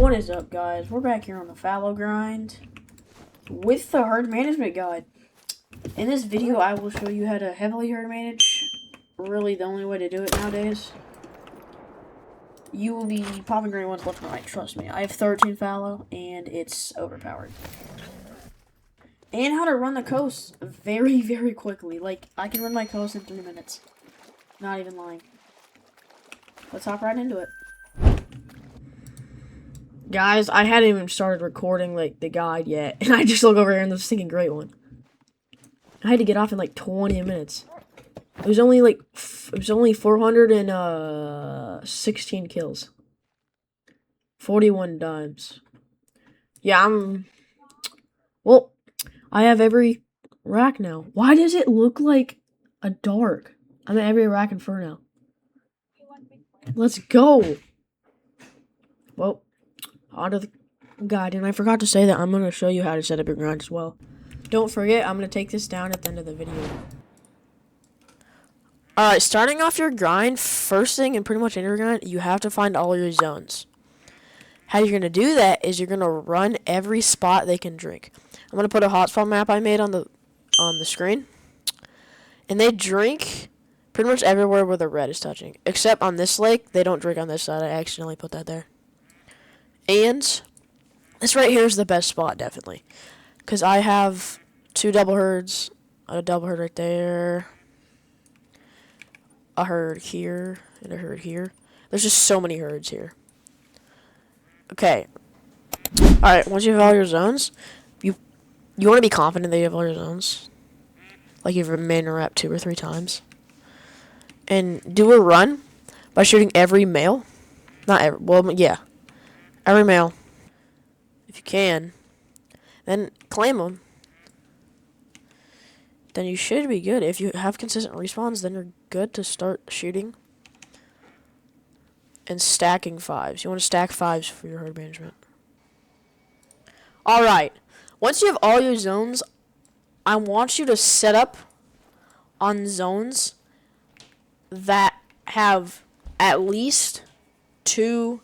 What is up, guys? We're back here on the fallow grind with the herd management guide. In this video, I will show you how to heavily herd manage. Really, the only way to do it nowadays. You will be popping green ones left and right, trust me. I have 13 fallow, and it's overpowered. And how to run the coast very, very quickly. Like, I can run my coast in 3 minutes. Not even lying. Let's hop right into it. Guys, I hadn't even started recording, like, the guide yet. And I just look over here and there's a stinking great one. I had to get off in, like, 20 minutes. It was only, 416 kills. 41 dimes. Yeah, well, I have every rack now. Why does it look like a dark? I'm at every rack inferno. Let's go. Well, onto the guide, and I forgot to say that I'm going to show you how to set up your grind as well. Don't forget, I'm going to take this down at the end of the video. Alright, starting off your grind, first thing in pretty much any grind, you have to find all your zones. How you're going to do that is you're going to run every spot they can drink. I'm going to put a hotspot map I made on the screen. And they drink pretty much everywhere where the red is touching. Except on this lake, they don't drink on this side. I accidentally put that there. And this right here is the best spot, definitely. Because I have 2 double herds. A double herd right there. A herd here. And a herd here. There's just so many herds here. Okay. Alright, once you have all your zones, you want to be confident that you have all your zones. Like you've remained a rep 2 or 3 times. And do a run by shooting every male. Not every, well, yeah. Every male, if you can, then claim them. Then you should be good. If you have consistent respawns, then you're good to start shooting. And stacking 5s. You want to stack 5s for your herd management. Alright. Once you have all your zones, I want you to set up on zones that have at least 2...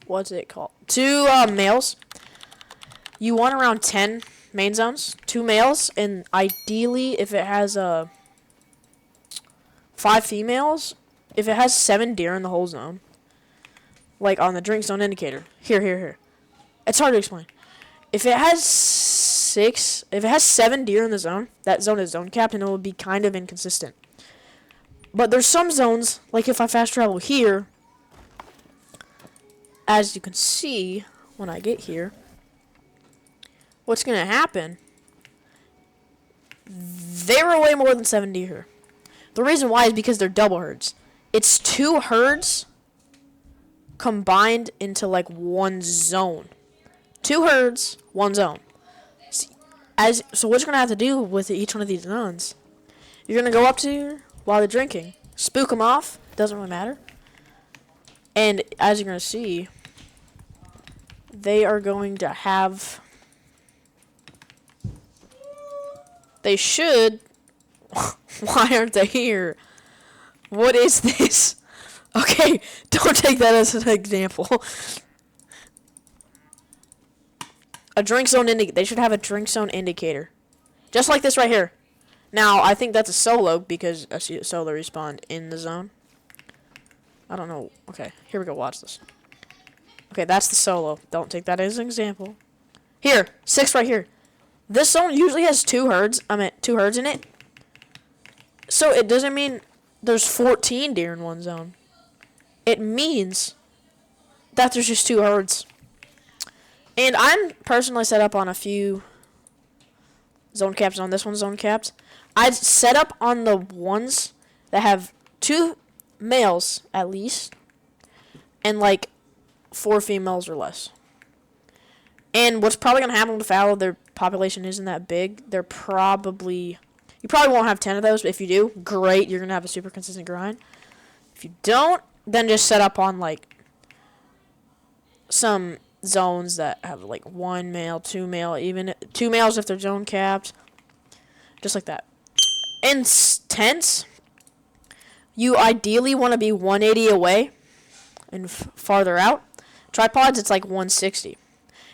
what's it called? 2 males. You want around 10 main zones. 2 males, and ideally, if it has 5 females, if it has 7 deer in the whole zone, like on the drink zone indicator. Here. It's hard to explain. If it has 7 deer in the zone, that zone is zone capped, and it will be kind of inconsistent. But there's some zones, like if I fast travel here, as you can see, when I get here, what's going to happen, there are way more than 7 deer here. The reason why is because they're double herds. It's 2 herds combined into, like, 1 zone. 2 herds, 1 zone. So what you're going to have to do with each one of these zones, you're going to go up to here while they're drinking. Spook them off. Doesn't really matter. And as you're going to see, they are going to have... They should... Why aren't they here? What is this? Okay, don't take that as an example. A drink zone indicator. They should have a drink zone indicator. Just like this right here. Now, I think that's a solo because I see a solo respawn in the zone. I don't know. Okay, here we go. Watch this. Okay, that's the solo. Don't take that as an example. Here, 6 right here. This zone usually has 2 herds. 2 herds in it. So it doesn't mean there's 14 deer in 1 zone. It means that there's just 2 herds. And I'm personally set up on a few zone caps. On this one's zone capped. I'd set up on the ones that have 2 males at least, and like 4 females or less. And what's probably gonna happen with fallow, their population isn't that big. You probably won't have 10 of those, but if you do, great, you're gonna have a super consistent grind. If you don't, then just set up on like some zones that have like 1 male, 2 male, even 2 males if they're zone capped. Just like that. In tents, you ideally want to be 180 away and farther out. Tripods, it's like 160.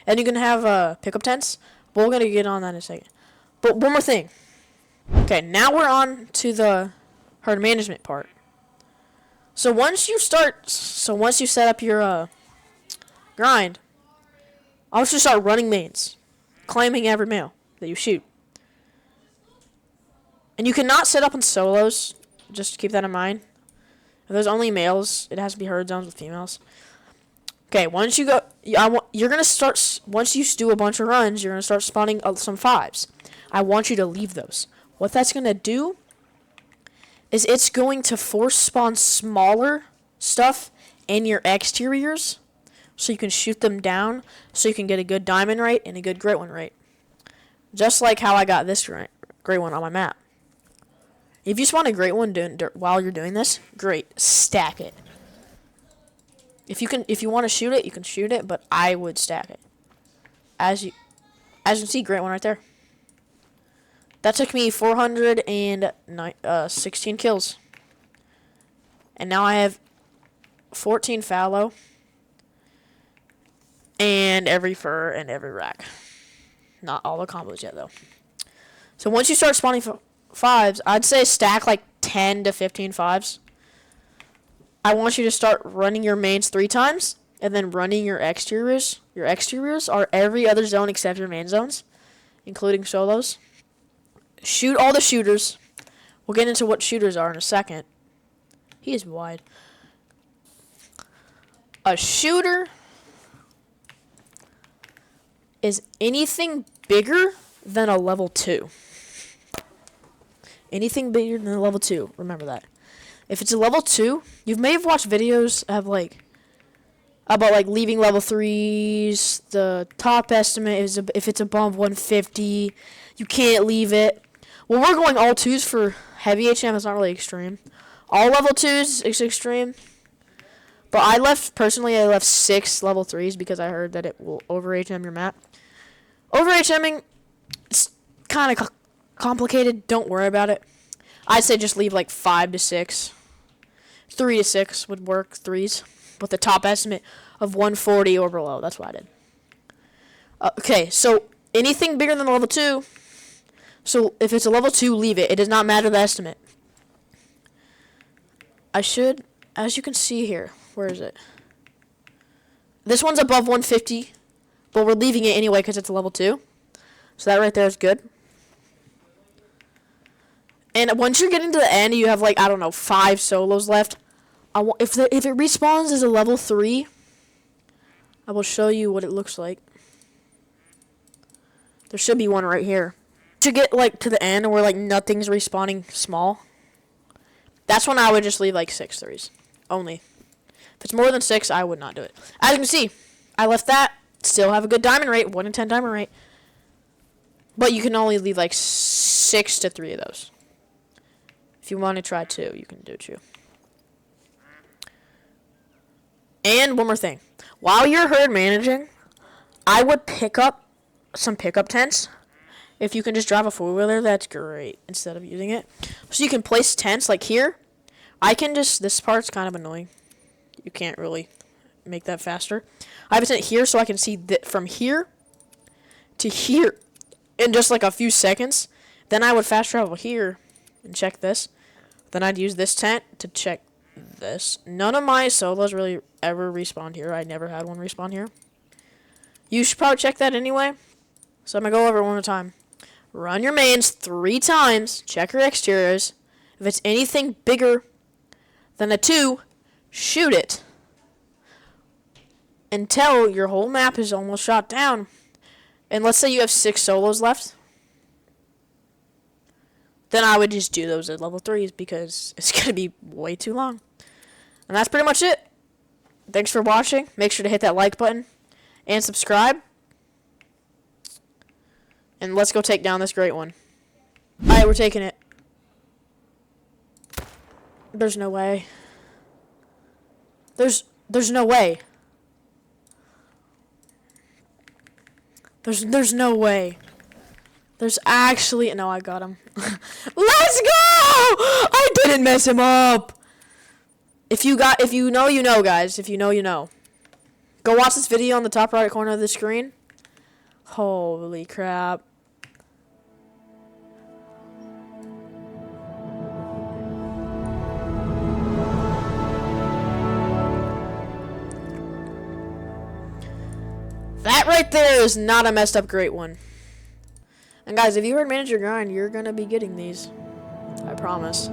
And you can have pickup tents. But we're going to get on that in a second. But one more thing. Okay, now we're on to the herd management part. So once you set up your grind, I want you to start running mains, claiming every male that you shoot. And you cannot set up in solos. Just keep that in mind. If there's only males, it has to be herd zones with females. Okay, once you go, you're gonna start. Once you do a bunch of runs, you're gonna start spawning some 5s. I want you to leave those. What that's gonna do is it's going to force spawn smaller stuff in your exteriors, so you can shoot them down, so you can get a good diamond rate and a good great one rate. Just like how I got this great one on my map. If you spawn a great one while you're doing this, great, stack it. If you want to shoot it, you can shoot it, but I would stack it. As you can see, great one right there. That took me 416 kills. And now I have 14 fallow and every fur and every rack. Not all the combos yet, though. So once you start spawning 5s, I'd say stack like 10 to 15 5s. I want you to start running your mains 3 times, and then running your exteriors. Your exteriors are every other zone except your main zones, including solos. Shoot all the shooters. We'll get into what shooters are in a second. He is wide. A shooter is anything bigger than a level 2. Anything bigger than a level 2. Remember that. If it's a level 2, you may have watched videos of about leaving level 3s. The top estimate is if it's above 150, you can't leave it. Well, we're going all 2s for heavy HM. It's not really extreme. All level 2s is extreme. But I left 6 level 3s because I heard that it will over HM your map. Over HMing, it's kind of complicated. Don't worry about it. I'd say just leave like 5 to 6. 3 to 6 would work, 3s. With the top estimate of 140 or below. That's what I did. Okay, so anything bigger than a level 2. So if it's a level 2, leave it. It does not matter the estimate. As you can see here. Where is it? This one's above 150. But we're leaving it anyway because it's a level 2. So that right there is good. And once you're getting to the end, you have 5 solos left. If it respawns as a level 3, I will show you what it looks like. There should be one right here. To get to the end where nothing's respawning small, that's when I would just leave 6 3s only. If it's more than 6, I would not do it. As you can see, I left that. Still have a good diamond rate, 1 in 10 diamond rate. But you can only leave 6 to 3 of those. If you want to try 2, you can do 2. And one more thing. While you're herd managing, I would pick up some pickup tents. If you can just drive a 4-wheeler, that's great, instead of using it. So you can place tents like here. This part's kind of annoying. You can't really make that faster. I have a tent here so I can see from here to here in just a few seconds. Then I would fast travel here and check this. Then I'd use this tent to check this. None of my solos really ever respawned here. I never had one respawn here. You should probably check that anyway. So I'm going to go over it one more time. Run your mains 3 times. Check your exteriors. If it's anything bigger than a 2, shoot it. Until your whole map is almost shot down. And let's say you have 6 solos left. Then I would just do those at level 3s because it's going to be way too long. And that's pretty much it. Thanks for watching. Make sure to hit that like button and subscribe. And let's go take down this great one. Alright, we're taking it. There's no way. There's no way. There's no way. There's actually... No, I got him. Let's go! I didn't mess him up. If you know, you know, guys. If you know, you know. Go watch this video on the top right corner of the screen. Holy crap. That right there is not a messed up great one. And guys, if you heard Manage Your Grind, you're gonna be getting these. I promise.